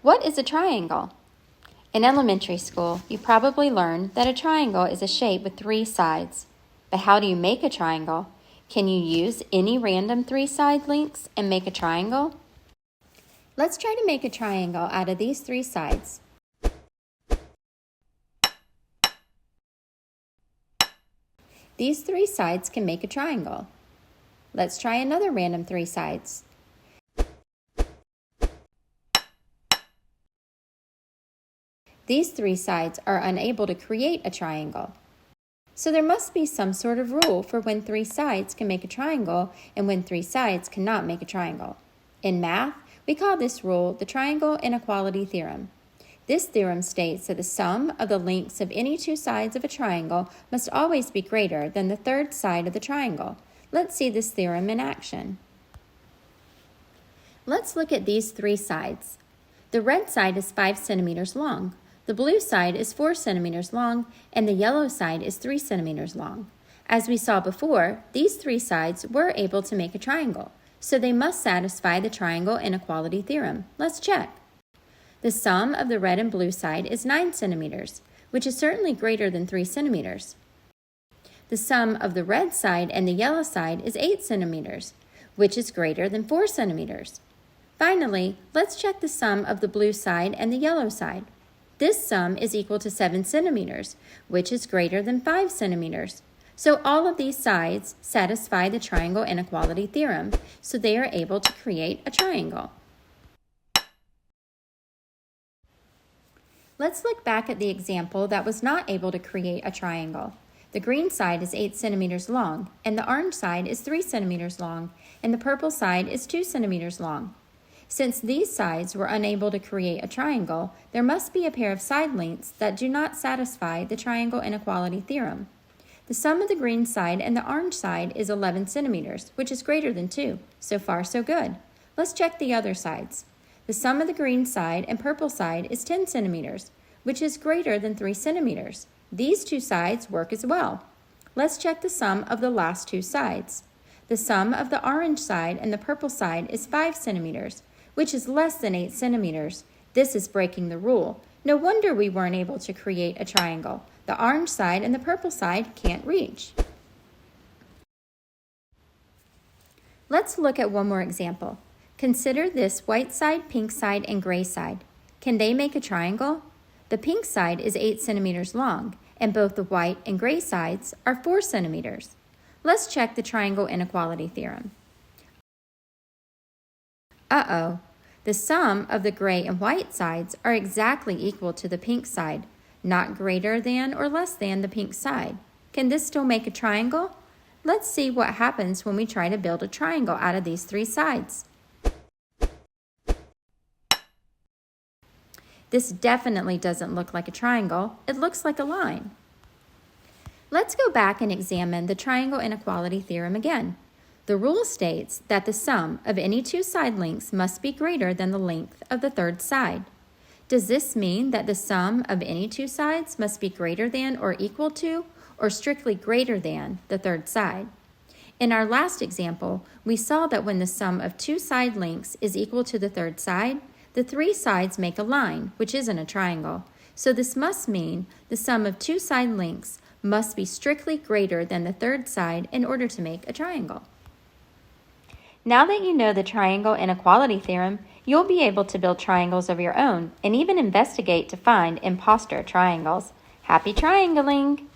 What is a triangle? In elementary school, you probably learned that a triangle is a shape with 3 sides. But how do you make a triangle? Can you use any random 3-side lengths and make a triangle? Let's try to make a triangle out of these 3 sides. These 3 sides can make a triangle. Let's try another random 3 sides. These 3 sides are unable to create a triangle. So there must be some sort of rule for when 3 sides can make a triangle and when 3 sides cannot make a triangle. In math, we call this rule the triangle inequality theorem. This theorem states that the sum of the lengths of any 2 sides of a triangle must always be greater than the third side of the triangle. Let's see this theorem in action. Let's look at these 3 sides. The red side is 5 centimeters long. The blue side is 4 centimeters long, and the yellow side is 3 centimeters long. As we saw before, these 3 sides were able to make a triangle, so they must satisfy the triangle inequality theorem. Let's check. The sum of the red and blue side is 9 centimeters, which is certainly greater than 3 centimeters. The sum of the red side and the yellow side is 8 centimeters, which is greater than 4 centimeters. Finally, let's check the sum of the blue side and the yellow side. This sum is equal to 7 centimeters, which is greater than 5 centimeters. So all of these sides satisfy the triangle inequality theorem, so they are able to create a triangle. Let's look back at the example that was not able to create a triangle. The green side is 8 centimeters long, and the orange side is 3 centimeters long, and the purple side is 2 centimeters long. Since these sides were unable to create a triangle, there must be a pair of side lengths that do not satisfy the triangle inequality theorem. The sum of the green side and the orange side is 11 centimeters, which is greater than 2. So far, so good. Let's check the other sides. The sum of the green side and purple side is 10 centimeters, which is greater than 3 centimeters. These 2 sides work as well. Let's check the sum of the last 2 sides. The sum of the orange side and the purple side is 5 centimeters, which is less than 8 centimeters. This is breaking the rule. No wonder we weren't able to create a triangle. The orange side and the purple side can't reach. Let's look at one more example. Consider this white side, pink side, and gray side. Can they make a triangle? The pink side is 8 centimeters long, and both the white and gray sides are 4 centimeters. Let's check the triangle inequality theorem. Uh-oh, the sum of the gray and white sides are exactly equal to the pink side, not greater than or less than the pink side. Can this still make a triangle? Let's see what happens when we try to build a triangle out of these 3 sides. This definitely doesn't look like a triangle. It looks like a line. Let's go back and examine the triangle inequality theorem again. The rule states that the sum of any 2 side lengths must be greater than the length of the third side. Does this mean that the sum of any 2 sides must be greater than or equal to, or strictly greater than, the third side? In our last example, we saw that when the sum of 2 side lengths is equal to the third side, the 3 sides make a line, which isn't a triangle. So this must mean the sum of 2 side lengths must be strictly greater than the third side in order to make a triangle. Now that you know the triangle inequality theorem, you'll be able to build triangles of your own and even investigate to find imposter triangles. Happy triangling!